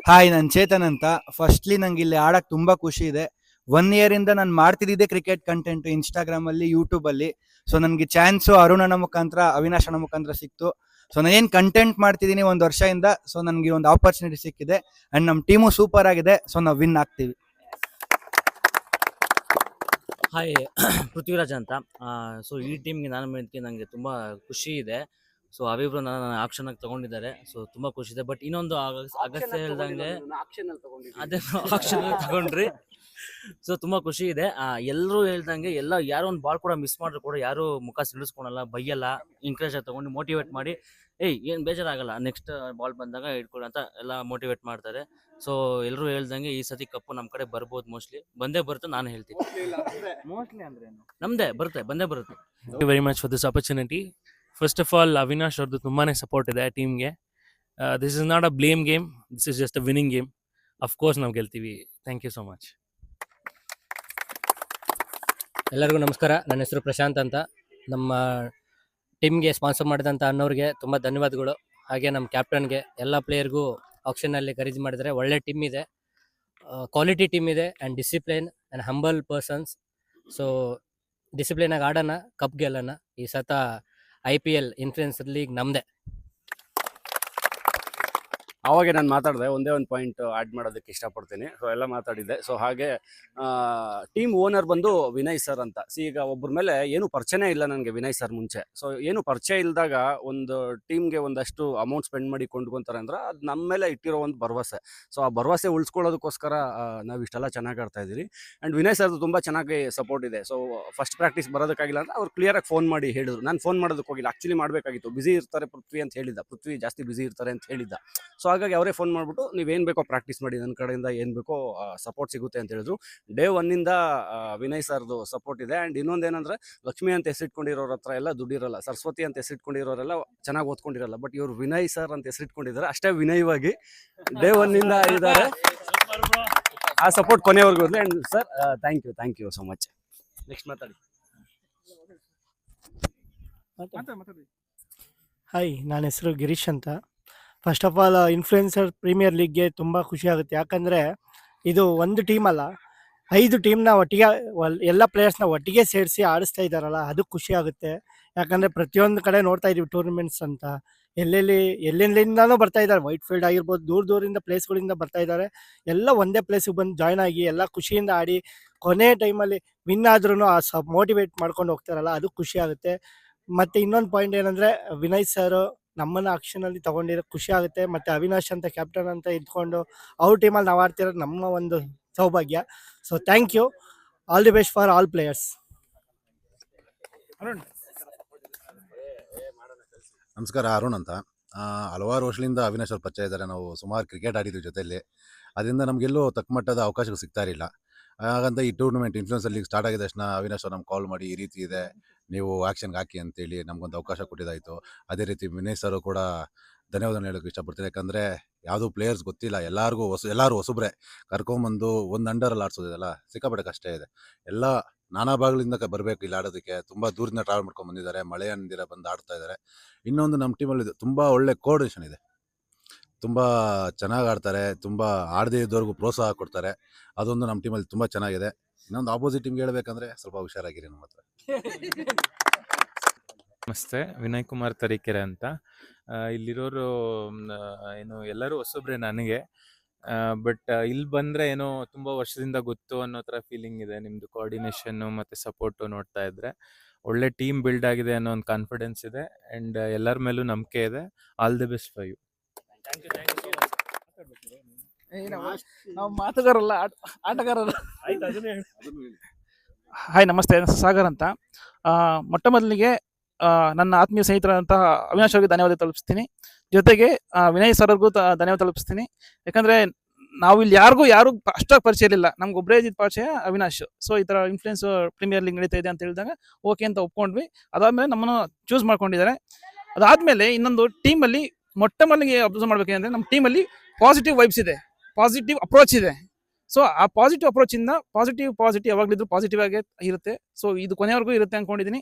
ಹಾಯ್, ನಾನು ಚೇತನ್ ಅಂತ. ಫಸ್ಟ್ಲಿ ನಂಗೆ ಇಲ್ಲಿ ಆಡಕ್ಕೆ ತುಂಬ ಖುಷಿ ಇದೆ. 1 year ಇಂದ ನಾನು ಮಾಡ್ತಿದ್ದೆ ಕ್ರಿಕೆಟ್ ಕಂಟೆಂಟ್ ಇನ್ಸ್ಟಾಗ್ರಾಮಲ್ಲಿ, ಯೂಟ್ಯೂಬಲ್ಲಿ. ಸೊ ನನಗೆ ಚಾನ್ಸು ಅರುಣನ ಮುಖಾಂತರ, ಅವಿನಾಶನ ಮುಖಾಂತರ ಸಿಕ್ತು. ಸೊ ನಾನೇನು ಕಂಟೆಂಟ್ ಮಾಡ್ತಿದ್ದೀನಿ 1 ವರ್ಷದಿಂದ, ಸೊ ನನಗೆ ಒಂದು ಆಪರ್ಚುನಿಟಿ ಸಿಕ್ಕಿದೆ. ಆ್ಯಂಡ್ ನಮ್ಮ ಟೀಮು ಸೂಪರ್ ಆಗಿದೆ. ಸೊ ನಾವು ವಿನ್ ಆಗ್ತೀವಿ. ಹಾಯ್, ಪೃಥ್ವಿರಾಜ್ ಅಂತ. ಸೊ ಈ ಟೀಮ್ಗೆ ನಾನು ಮೇಲ್ಕೆ ನನಗೆ ತುಂಬ ಖುಷಿ ಇದೆ. ಸೊ ಅವಿಬ್ರು ನನ್ನ ಆಕ್ಷನಾಗಿ ತೊಗೊಂಡಿದ್ದಾರೆ. ಸೊ ತುಂಬ ಖುಷಿ ಇದೆ. ಬಟ್ ಇನ್ನೊಂದು ಅಗಸ್ತ್ಯ ಹೇಳ್ದಂಗೆ ಅದೇ ಆಕ್ಷನ್ ತಗೊಂಡ್ರಿ. ಸೊ ತುಂಬ ಖುಷಿ ಇದೆ. ಎಲ್ಲರೂ ಹೇಳ್ದಂಗೆ ಯಾರೋ ಒಂದು ಬಾಲ್ ಕೂಡ ಮಿಸ್ ಮಾಡಿದ್ರು ಕೂಡ ಯಾರು ಮುಖ ಸಿಡಿಸ್ಕೊಳಲ್ಲ, ಬೈಯಲ್ಲ, ಎಂಕರೇಜ್ ಆಗಿ ತೊಗೊಂಡು ಮೋಟಿವೇಟ್ ಮಾಡಿ, ಏನು ಬೇಜಾರಾಗಲ್ಲ, ನೆಕ್ಸ್ಟ್ ಬಾಲ್ ಬಂದಾಗ ಇಟ್ಕೊಳ್ಳಿ ಅಂತ ಎಲ್ಲ ಮೋಟಿವೇಟ್ ಮಾಡ್ತಾರೆ. ಸೊ ಎಲ್ಲರೂ ಹೇಳ್ದಂಗೆ ಈ ಸತಿ ಕಪ್ಪು ನಮ್ಮ ಕಡೆ ಬರ್ಬೋದು, ಮೋಸ್ಟ್ಲಿ ಬಂದೇ ಬರುತ್ತೆ ನಾನು ಹೇಳ್ತೀನಿ. ಮೋಸ್ಟ್ಲಿ ಅಂದ್ರೆ ನಮ್ದೇ ಬರುತ್ತೆ, ಬಂದೇ ಬರುತ್ತೆ. Thank you very much for this opportunity. First of all Avinash ಅವ್ರದ್ದು ತುಂಬಾ ಸಪೋರ್ಟ್ ಇದೆ ಟೀಮ್ಗೆ. This is not a blame game, this is just a winning game. Of course ನಾವು ಗೆಲ್ತೀವಿ. Thank you so much. ಎಲ್ಲರಿಗೂ ನಮಸ್ಕಾರ. ನನ್ನ ಹೆಸರು ಪ್ರಶಾಂತ್ ಅಂತ. ನಮ್ಮ ಟೀಮ್ಗೆ ಸ್ಪಾನ್ಸರ್ ಮಾಡಿದಂಥ ಅಣ್ಣವ್ರಿಗೆ ತುಂಬ ಧನ್ಯವಾದಗಳು. ಹಾಗೆ ನಮ್ಮ ಕ್ಯಾಪ್ಟನ್ಗೆ, ಎಲ್ಲ ಪ್ಲೇಯರ್ಗೂ ಆಕ್ಷನಲ್ಲಿ ಖರೀದಿ ಮಾಡಿದರೆ. ಒಳ್ಳೆ ಟೀಮ್ ಇದೆ, ಕ್ವಾಲಿಟಿ ಟೀಮ್ ಇದೆ, and discipline and humble persons. So ಡಿಸಿಪ್ಲಿನಾಗಿ ಆಡೋಣ, ಕಪ್ ಗೆಲ್ಲೋಣ. ಈ ಸತ IPL ಇನ್ಫ್ಲುಯೆನ್ಸರ್ ಲೀಗ್ ನಮ್ಮದೇ. ಆವಾಗೆ ನಾನು ಮಾತಾಡಿದೆ, ಒಂದೇ ಒಂದು ಪಾಯಿಂಟ್ ಆ್ಯಡ್ ಮಾಡೋದಕ್ಕೆ ಇಷ್ಟಪಡ್ತೀನಿ. ಸೊ ಎಲ್ಲ ಮಾತಾಡಿದ್ದೆ. ಸೊ ಹಾಗೆ ಟೀಮ್ ಓನರ್ ಬಂದು ವಿನಯ್ ಸರ್ ಅಂತ. ಈಗ ಒಬ್ಬರ ಮೇಲೆ ಏನು ಪರಿಚಯನೇ ಇಲ್ಲ ನನಗೆ ವಿನಯ್ ಸರ್ ಮುಂಚೆ. ಸೊ ಏನು ಪರಿಚಯ ಇಲ್ದಾಗ ಒಂದು ಟೀಮ್ಗೆ ಒಂದಷ್ಟು ಅಮೌಂಟ್ ಸ್ಪೆಂಡ್ ಮಾಡಿ ಕೊಂಡ್ಕೊತಾರೆ ಅಂದ್ರೆ ಅದು ನಮ್ಮ ಮೇಲೆ ಇಟ್ಟಿರೋ ಒಂದು ಭರವಸೆ. ಸೊ ಆ ಭರವಸೆ ಉಳಿಸ್ಕೊಳ್ಳೋದಕ್ಕೋಸ್ಕರ ನಾವು ಇಷ್ಟೆಲ್ಲ ಚೆನ್ನಾಗಿ ಆಡ್ತಾ ಇದ್ದೀವಿ. ಆ್ಯಂಡ್ ವಿನಯ್ ಸರ್ದು ತುಂಬ ಚೆನ್ನಾಗಿ ಸಪೋರ್ಟ್ ಇದೆ. ಸೊ ಫಸ್ಟ್ ಪ್ರಾಕ್ಟೀಸ್ ಬರೋದಕ್ಕಾಗಿಲ್ಲ ಅಂದರೆ ಅವ್ರು ಕ್ಲಿಯರಾಗಿ ಫೋನ್ ಮಾಡಿ ಹೇಳಿದ್ರು. ನಾನು ಫೋನ್ ಮಾಡೋದಕ್ಕೆ ಹೋಗಿಲ್ಲ, ಆ್ಯಕ್ಚುಲಿ ಮಾಡಬೇಕಾಗಿತ್ತು. ಬ್ಯುಸಿ ಇರ್ತಾರೆ ಪೃಥ್ವಿ ಅಂತ ಹೇಳಿದ್ದ, ಪೃಥ್ವಿ ಜಾಸ್ತಿ ಬ್ಯುಸಿ ಇರ್ತಾರೆ ಅಂತ ಹೇಳಿದ್ದ. ಸೊ ಹಾಗಾಗಿ ಅವರೇ ಫೋನ್ ಮಾಡಿಬಿಟ್ಟು ನೀವೇನು ಬೇಕೋ ಪ್ರಾಕ್ಟೀಸ್ ಮಾಡಿ, ನನ್ನ ಕಡೆಯಿಂದ ಏನು ಬೇಕೋ ಸಪೋರ್ಟ್ ಸಿಗುತ್ತೆ ಅಂತ ಹೇಳಿದ್ರು. ಡೇ 1 ವಿನಯ್ ಸರ್ದು ಸಪೋರ್ಟ್ ಇದೆ. ಆ್ಯಂಡ್ ಇನ್ನೊಂದೇನೆಂದರೆ, ಲಕ್ಷ್ಮಿ ಅಂತ ಹೆಸರಿಟ್ಕೊಂಡಿರೋರ ಹತ್ರ ಎಲ್ಲ ದುಡ್ಡಿರಲ್ಲ, ಸರಸ್ವತಿ ಅಂತ ಹೆಸರಿಟ್ಕೊಂಡಿರೋರೆಲ್ಲ ಚೆನ್ನಾಗಿ ಓದ್ಕೊಂಡಿರಲ್ಲ. ಬಟ್ ಇವರು ವಿನಯ್ ಸರ್ ಅಂತ ಹೆಸರಿಟ್ಕೊಂಡಿದ್ದಾರೆ, ಅಷ್ಟೇ ವಿನಯವಾಗಿ ಡೇ 1 ಇದ್ದಾರೆ. ಆ ಸಪೋರ್ಟ್ ಕೊನೆಯವರೆಗೂ ಇರಲಿ. And sir thank you so much. Next ಮಾತಾಡಿ. ಹಾಯ್, ನನ್ನ ಹೆಸರು ಗಿರೀಶ್ ಅಂತ. First of all influencer premier ಲೀಗ್ಗೆ ತುಂಬ ಖುಷಿ ಆಗುತ್ತೆ. ಯಾಕಂದರೆ ಇದು ಒಂದು ಟೀಮ್ ಅಲ್ಲ, 5 ಟೀಮ್ನ ಒಟ್ಟಿಗೆ ಎಲ್ಲ ಪ್ಲೇಯರ್ಸ್ನ ಒಟ್ಟಿಗೆ ಸೇರಿಸಿ ಆಡಿಸ್ತಾ ಇದ್ದಾರಲ್ಲ, ಅದು ಖುಷಿ ಆಗುತ್ತೆ. ಯಾಕಂದರೆ ಪ್ರತಿಯೊಂದು ಕಡೆ ನೋಡ್ತಾ ಇದ್ದೀವಿ ಟೂರ್ನಮೆಂಟ್ಸ್ ಅಂತ, ಎಲ್ಲೆಲ್ಲಿಂದನೂ ಬರ್ತಾ ಇದ್ದಾರೆ. ವೈಟ್ ಫೀಲ್ಡ್ ಆಗಿರ್ಬೋದು, ದೂರದಿಂದ ಪ್ಲೇಸ್ಗಳಿಂದ ಬರ್ತಾ ಇದ್ದಾರೆ. ಎಲ್ಲ ಒಂದೇ ಪ್ಲೇಸಿಗೆ ಬಂದು ಜಾಯ್ನ್ ಆಗಿ ಎಲ್ಲ ಖುಷಿಯಿಂದ ಆಡಿ ಕೊನೆ ಟೈಮಲ್ಲಿ ವಿನ್ ಆದ್ರೂ ಮೋಟಿವೇಟ್ ಮಾಡ್ಕೊಂಡು ಹೋಗ್ತಾರಲ್ಲ, ಅದು ಖುಷಿ ಆಗುತ್ತೆ. ಮತ್ತು ಇನ್ನೊಂದು ಪಾಯಿಂಟ್ ಏನಂದರೆ ವಿನಯ್ ಸರ್ ನಮ್ಮನ್ನು ಆಕ್ಷನಲ್ಲಿ ತೊಗೊಂಡಿರೋ ಖುಷಿ ಆಗುತ್ತೆ. ಮತ್ತು ಅವಿನಾಶ್ ಅಂತ ಕ್ಯಾಪ್ಟನ್ ಅಂತ ಇದ್ಕೊಂಡು ಅವ್ರ ಟೀಮಲ್ಲಿ ನಾವು ಆಡ್ತಿರೋದು ನಮ್ಮ ಒಂದು ಸೌಭಾಗ್ಯ. So thank you, all the best for all players. ನಮಸ್ಕಾರ, ಅರುಣ್ ಅಂತ. ಹಲವಾರು ವರ್ಷದಿಂದ ಅವಿನಾಶ್ ಅವ್ರ ಪರಿಚಯ ಇದ್ದಾರೆ. ನಾವು ಸುಮಾರು ಕ್ರಿಕೆಟ್ ಆಡಿದ್ವಿ ಜೊತೆಯಲ್ಲಿ. ಅದರಿಂದ ನಮಗೆಲ್ಲೂ ತಕ್ಕ ಮಟ್ಟದ ಅವಕಾಶಗಳು ಸಿಗ್ತಾ ಇರಲಿಲ್ಲ. ಹಾಗಂತ ಈ ಟೂರ್ನಮೆಂಟ್ ಇನ್ಫ್ಲೂಯೆನ್ಸರ್ ಲೀಗ್ ಸ್ಟಾರ್ಟ್ ಆಗಿದ ತಕ್ಷಣ ಅವಿನಾಶ್ ಅವ್ರು ನಮ್ಗೆ ಕಾಲ್ ಮಾಡಿ ಈ ರೀತಿ ಇದೆ, ನೀವು ಆ್ಯಕ್ಷನ್ಗೆ ಹಾಕಿ ಅಂತೇಳಿ ನಮಗೊಂದು ಅವಕಾಶ ಕೊಟ್ಟಿದ್ದಾಯಿತು. ಅದೇ ರೀತಿ ವಿನಯ್ ಸರ್ ಕೂಡ ಧನ್ಯವಾದ ಹೇಳೋಕ್ಕೆ ಇಷ್ಟಪಡ್ತೀನಿ. ಯಾಕಂದರೆ ಯಾವುದೂ ಪ್ಲೇಯರ್ಸ್ ಗೊತ್ತಿಲ್ಲ, ಎಲ್ಲರೂ ಹೊಸಬ್ರೆ ಕರ್ಕೊಂಬಂದು ಒಂದು ಅಂಡರಲ್ಲಿ ಆಡಿಸೋದಿದೆಲ್ಲ ಸಿಕ್ಕಾಪಟ್ಟೆ ಕಷ್ಟ ಇದೆ. ಎಲ್ಲ ನಾನಾ ಭಾಗಗಳಿಂದ ಬರಬೇಕು ಇಲ್ಲಿ ಆಡೋದಕ್ಕೆ. ತುಂಬ ದೂರದಿಂದ ಟ್ರಾವೆಲ್ ಮಾಡ್ಕೊಂಡು ಬಂದಿದ್ದಾರೆ, ಮಳೆ ಅಂದಿರ ಬಂದು ಆಡ್ತಾ ಇದ್ದಾರೆ. ಇನ್ನೊಂದು ನಮ್ಮ ಟೀಮಲ್ಲಿ ತುಂಬ ಒಳ್ಳೆ ಕೋಆರ್ಡಿನೇಷನ್ ಇದೆ, ತುಂಬ ಚೆನ್ನಾಗಿ ಆಡ್ತಾರೆ, ತುಂಬ ಆಡದೇ ಇದ್ದವ್ರಿಗೂ ಪ್ರೋತ್ಸಾಹ ಕೊಡ್ತಾರೆ. ಅದೊಂದು ನಮ್ಮ ಟೀಮಲ್ಲಿ ತುಂಬ ಚೆನ್ನಾಗಿದೆ. ಇನ್ನೊಂದು ಆಪೋಸಿಟ್ ಟೀಮ್ಗೆ ಹೇಳ್ಬೇಕಂದ್ರೆ ಸ್ವಲ್ಪ ಹುಷಾರಾಗಿರಿ ನಮ್ಮ ಹತ್ರ. ನಮಸ್ತೆ, ವಿನಯ್ ಕುಮಾರ್ ತರೀಕೆರೆ ಅಂತ. ಇಲ್ಲಿರೋರು ಏನು ಎಲ್ಲರೂ ಹೊಸಬ್ರೆ ನನಗೆ, ಬಟ್ ಇಲ್ಲಿ ಬಂದರೆ ಏನೋ ತುಂಬ ವರ್ಷದಿಂದ ಗೊತ್ತು ಅನ್ನೋ ಥರ ಫೀಲಿಂಗ್ ಇದೆ. ನಿಮ್ಮದು ಕೋಆರ್ಡಿನೇಷನ್ನು ಮತ್ತು ಸಪೋರ್ಟು ನೋಡ್ತಾ ಇದ್ದರೆ ಒಳ್ಳೆ ಟೀಮ್ ಬಿಲ್ಡ್ ಆಗಿದೆ ಅನ್ನೋ ಒಂದು ಕಾನ್ಫಿಡೆನ್ಸ್ ಇದೆ. ಆ್ಯಂಡ್ ಎಲ್ಲರ ಮೇಲೂ ನಂಬಿಕೆ ಇದೆ. All the best for you. ನಾವು ಮಾತುಗಾರಲ್ಲ, ಆಟಗಾರರು. ಹಾಯ್, ನಮಸ್ತೆ, ಸಾಗರ್ ಅಂತ. ಮೊಟ್ಟ ಮೊದಲಿಗೆ ನನ್ನ ಆತ್ಮೀಯ ಸ್ನೇಹಿತರಂತಹ ಅವಿನಾಶ್ ಅವರಿಗೆ ಧನ್ಯವಾದ ತಲುಪಿಸ್ತೀನಿ. ಜೊತೆಗೆ ವಿನಯ್ ಸರ್ ಅವ್ರಿಗೂ ಧನ್ಯವಾದ ತಲುಪಿಸ್ತೀನಿ. ಯಾಕಂದರೆ ನಾವು ಇಲ್ಲಿ ಯಾರು ಅಷ್ಟಾಗಿ ಪರಿಚಯ ಇರಲಿಲ್ಲ, ನಮ್ಗೆ ಒಬ್ಬರೇ ಇದ್ದಿದ್ದ ಪರಿಚಯ ಅವಿನಾಶ್. ಸೊ ಈ ಥರ ಇನ್ಫ್ಲೂಯೆನ್ಸ್ ಪ್ರೀಮಿಯರ್ ಲೀಗ್ ನಡೀತಾ ಇದೆ ಅಂತ ಹೇಳಿದಾಗ ಓಕೆ ಅಂತ ಒಪ್ಕೊಂಡ್ವಿ. ಅದಾದಮೇಲೆ ನಮ್ಮನ್ನು ಚೂಸ್ ಮಾಡ್ಕೊಂಡಿದ್ದಾರೆ. ಅದಾದಮೇಲೆ ಇನ್ನೊಂದು ಟೀಮಲ್ಲಿ ಮೊಟ್ಟ ಮೊದಲಿಗೆ ಅಬ್ಸರ್ವ್ ಮಾಡಬೇಕಂದ್ರೆ ನಮ್ಮ ಟೀಮಲ್ಲಿ ಪಾಸಿಟಿವ್ ವೈಬ್ಸ್ ಇದೆ, ಪಾಸಿಟಿವ್ ಅಪ್ರೋಚ್ ಇದೆ. ಸೊ ಆ ಪಾಸಿಟಿವ್ ಅಪ್ರೋಚಿಂದ ಪಾಸಿಟಿವ್ ಯಾವಾಗಲಿದ್ರು ಪಾಸಿಟಿವ್ ಆಗೇ ಇರುತ್ತೆ. ಸೊ ಇದು ಕೊನೆಯವರೆಗೂ ಇರುತ್ತೆ ಅಂದ್ಕೊಂಡಿದ್ದೀನಿ,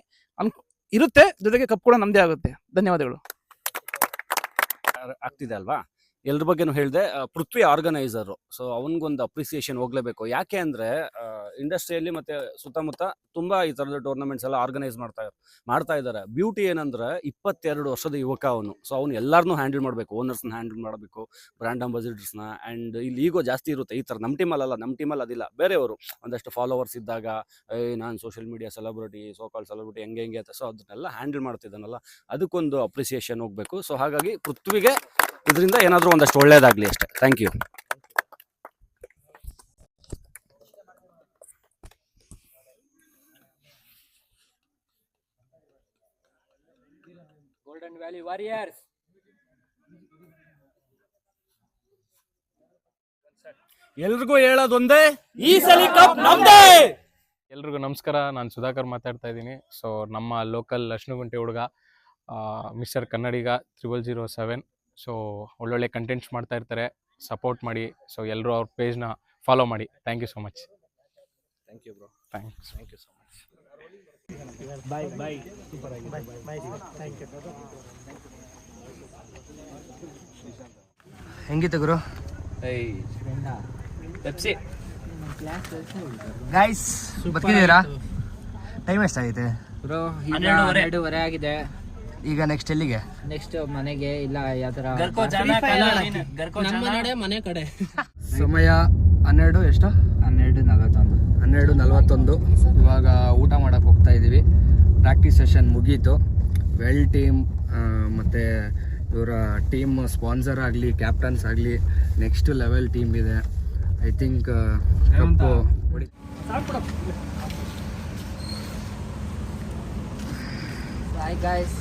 ಇರುತ್ತೆ. ಜೊತೆಗೆ ಕಪ್ ಕೂಡ ನಮ್ಮದೇ ಆಗುತ್ತೆ. ಧನ್ಯವಾದಗಳು. ಆಗ್ತಿದೆ ಅಲ್ವಾ, ಎಲ್ರ ಬಗ್ಗೆನೂ ಹೇಳಿದೆ. ಪೃಥ್ವಿ ಆರ್ಗನೈಸರು, ಸೊ ಅವನಿಗೊಂದು ಅಪ್ರಿಸಿಯೇಷನ್ ಹೋಗಲೇಬೇಕು. ಯಾಕೆ ಅಂದರೆ ಇಂಡಸ್ಟ್ರಿಯಲ್ಲಿ ಮತ್ತು ಸುತ್ತಮುತ್ತ ತುಂಬ ಈ ಥರದ ಟೂರ್ನಮೆಂಟ್ಸ್ ಎಲ್ಲ ಆರ್ಗನೈಸ್ ಮಾಡ್ತಾ ಇದ್ದಾರೆ. ಬ್ಯೂಟಿ ಏನಂದರೆ 22 ವರ್ಷದ ಯುವಕ ಅವನು. ಸೊ ಅವನು ಎಲ್ಲರನ್ನೂ ಹ್ಯಾಂಡಲ್ ಮಾಡಬೇಕು, ಓನರ್ಸ್ನ ಹ್ಯಾಂಡಲ್ ಮಾಡಬೇಕು, ಬ್ರ್ಯಾಂಡ್ ಅಂಬಾಸಿಡರ್ಸ್ನ. ಆ್ಯಂಡ್ ಇಲ್ಲಿ ಈಗೋ ಜಾಸ್ತಿ ಇರುತ್ತೆ. ಈ ಥರ ನಮ್ಮ ಟೀಮಲ್ಲಿ ಅದಿಲ್ಲ. ಬೇರೆಯವರು ಒಂದಷ್ಟು ಫಾಲೋವರ್ಸ್ ಇದ್ದಾಗ ನಾನು social media celebrity, so-called celebrity ಹೆಂಗೆ ಅಂತ, ಸೊ ಅದನ್ನೆಲ್ಲ ಹ್ಯಾಂಡಲ್ ಮಾಡ್ತಿದ್ದಾನಲ್ಲ, ಅದಕ್ಕೊಂದು ಅಪ್ರಿಸಿಯೇಷನ್ ಹೋಗಬೇಕು. ಸೊ ಹಾಗಾಗಿ ಪೃಥ್ವಿಗೆ ಇದರಿಂದ ಏನಾದರೂ ಒಂದಷ್ಟು ಒಳ್ಳೇದಾಗಲಿ ಅಷ್ಟೇ. Thank you. Golden Valley Warriors. ಎಲ್ರಿಗೂ ಹೇಳೋದೊಂದೇ, ಈ ಸಲ ಕಪ್ ನಮ್ದೇ. ಎಲ್ರಿಗೂ ನಮಸ್ಕಾರ, ನಾನು ಸುಧಾಕರ್ ಮಾತಾಡ್ತಾ ಇದ್ದೀನಿ. ಸೊ ನಮ್ಮ ಲೋಕಲ್ ಅಶ್ನುಗುಂಟೆ ಹುಡುಗ, ಮಿಸ್ಟರ್ ಕನ್ನಡಿಗ 0007. ಸೊ ಒಳ್ಳೊಳ್ಳೆ ಕಂಟೆಂಟ್ಸ್ ಮಾಡ್ತಾ ಇರ್ತಾರೆ, ಸಪೋರ್ಟ್ ಮಾಡಿ. ಸೊ ಎಲ್ಲರೂ ಅವ್ರ ಪೇಜ್ನ ಫಾಲೋ ಮಾಡಿ. Thank you so much. Thank you bro. Thanks. Thank you so much. Bye. Super ಆಗಿದೆ. ಬಾಯ್. Thank you. ಹೆಂಗಿತ್ತು ಗುರು? ಪೆಪ್ಸಿ ಗೈಸ್ ಬದುಕಿದ್ದೀರಾ? ಟೈಮ್ ಎಷ್ಟಾಗಿದೆ ಬ್ರೋ? 12:30 ಆಗಿದೆ. ಈಗ ನೆಕ್ಸ್ಟ್ ಎಲ್ಲಿಗೆ? ನೆಕ್ಸ್ಟ್ ಮನೆಗೆ, ಇಲ್ಲ ಯಾವ ತರ ಮನೆ ಕಡೆ. ಸಮಯ 12 ಎಷ್ಟು? 12:41. ಇವಾಗ ಊಟ ಮಾಡಕ್ಕೆ ಹೋಗ್ತಾ ಇದ್ದೀವಿ. ಪ್ರಾಕ್ಟೀಸ್ ಸೆಷನ್ ಮುಗೀತು. ವೆಲ್ ಟೀಮ್ ಮತ್ತು ಇವರ ಟೀಮ್ ಸ್ಪಾನ್ಸರ್ ಆಗಲಿ, ಕ್ಯಾಪ್ಟನ್ಸ್ ಆಗಲಿ, ನೆಕ್ಸ್ಟ್ ಲೆವೆಲ್ ಟೀಮ್ ಇದೆ. I think cup bye guys.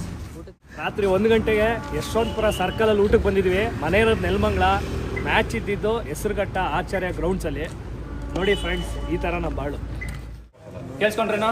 ರಾತ್ರಿ 1 ಗಂಟೆಗೆ ಯಶವಂತಪುರ ಸರ್ಕಲಲ್ಲಿ ಊಟಕ್ಕೆ ಬಂದಿದ್ವಿ. ಮನೆ ಇರೋದು ನೆಲಮಂಗಲ, ಮ್ಯಾಚ್ ಇದ್ದಿದ್ದು ಹೆಸರುಘಟ್ಟ ಆಚಾರ್ಯ ಗ್ರೌಂಡ್ಸಲ್ಲಿ. ನೋಡಿ ಫ್ರೆಂಡ್ಸ್, ಈ ಥರ ನಮ್ಮ ಬಾಳು. ಕೇಳಿಸ್ಕೊಂಡ್ರೇನಾ?